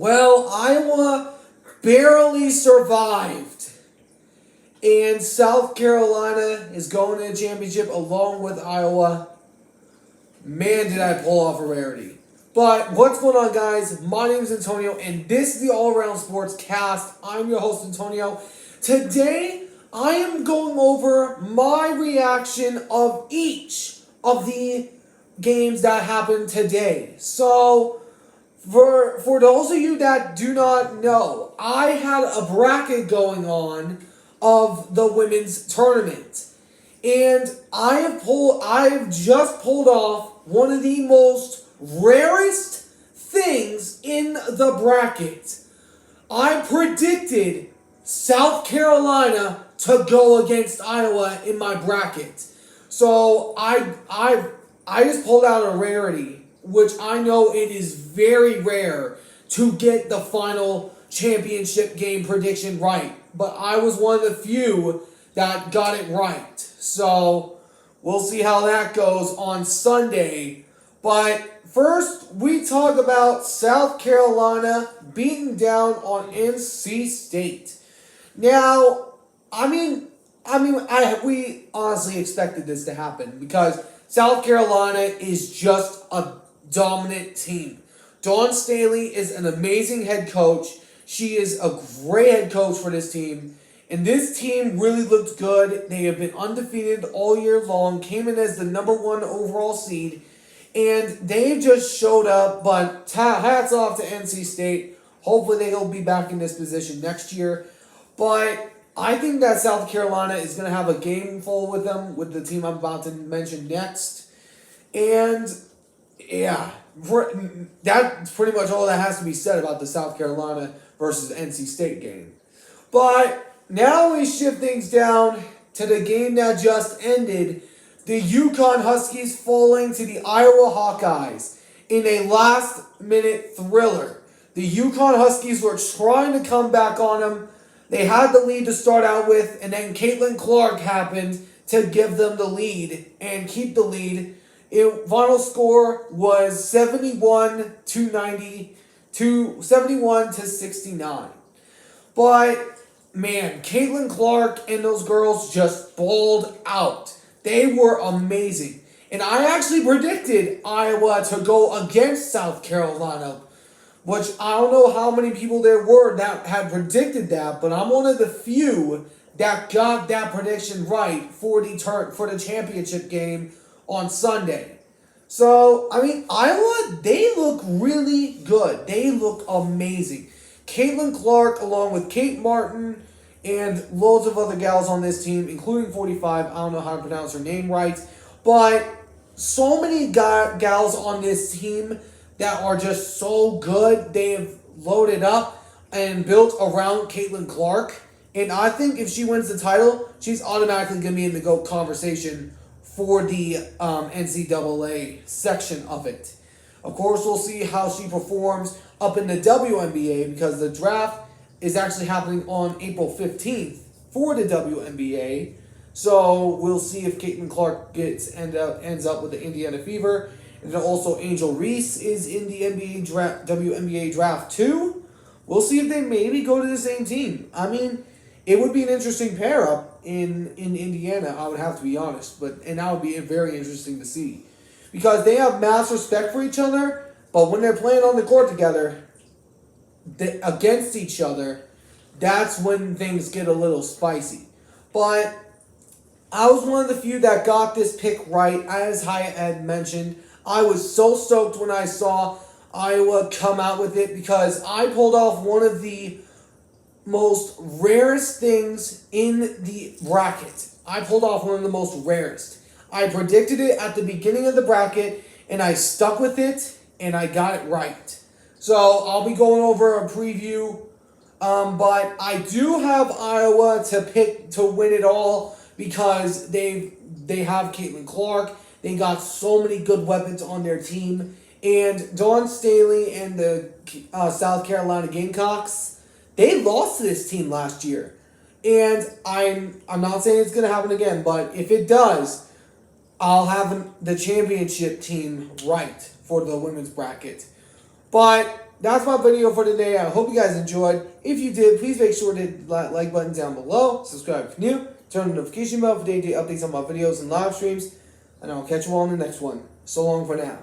Well, Iowa barely survived. And South Carolina is going to the championship along with Iowa. Man, did I pull off a rarity. But what's going on, guys? My name is Antonio, and this is the All Around Sports Cast. I'm your host, Antonio. Today, I am going over my reaction of each of the games that happened today. So, for those of you that do not know, I had a bracket going on of the women's tournament. And I've just pulled off one of the most rarest things in the bracket. I predicted South Carolina to go against Iowa in my bracket. So I just pulled out a rarity, which I know it is very rare to get the final championship game prediction right. But I was one of the few that got it right. So we'll see how that goes on Sunday. But first, we talk about South Carolina beating down on NC State. Now, we honestly expected this to happen because South Carolina is just a dominant team. Dawn Staley is an amazing head coach. She is a great head coach for this team. And this team really looked good. They have been undefeated all year long, came in as the number one overall seed, and they've just showed up. But hats off to NC State. Hopefully they'll be back in this position next year. But I think that South Carolina is going to have a game full with them, with the team I'm about to mention next. And yeah, that's pretty much all that has to be said about the South Carolina versus NC State game. But now we shift things down to the game that just ended. The UConn Huskies falling to the Iowa Hawkeyes in a last-minute thriller. The UConn Huskies were trying to come back on them. They had the lead to start out with, and then Caitlin Clark happened to give them the lead and keep the lead. Final score was 71 to 69. But man, Caitlin Clark and those girls just balled out. They were amazing. And I actually predicted Iowa to go against South Carolina, which I don't know how many people there were that had predicted that, but I'm one of the few that got that prediction right for the championship game on Sunday. So, Iowa, they look really good. They look amazing. Caitlin Clark, along with Kate Martin, and loads of other gals on this team, including 45. I don't know how to pronounce her name right. But so many gals on this team that are just so good. They have loaded up and built around Caitlin Clark. And I think if she wins the title, she's automatically going to be in the GOAT conversation for the NCAA section of it. Of course, we'll see how she performs up in the WNBA because the draft is actually happening on April 15th for the WNBA. So we'll see if Caitlin Clark ends up with the Indiana Fever. And then also Angel Reese is in the WNBA draft too. We'll see if they maybe go to the same team. It would be an interesting pair up in Indiana, I would have to be honest. And that would be very interesting to see. Because they have mass respect for each other, but when they're playing on the court together, against each other, that's when things get a little spicy. But I was one of the few that got this pick right. As I had mentioned, I was so stoked when I saw Iowa come out with it because I pulled off one of the most rarest things in the bracket. I pulled off one of the most rarest. I predicted it at the beginning of the bracket, and I stuck with it, and I got it right. So I'll be going over a preview, but I do have Iowa to pick to win it all because they have Caitlin Clark. They got so many good weapons on their team, and Dawn Staley and the South Carolina Gamecocks, they lost to this team last year, and I'm not saying it's gonna happen again, but if it does, I'll have the championship team right for the women's bracket. But that's my video for today. I hope you guys enjoyed. If you did, please make sure to hit that like button down below. Subscribe if you're new. Turn on the notification bell for day-to-day updates on my videos and live streams. And I'll catch you all in the next one. So long for now.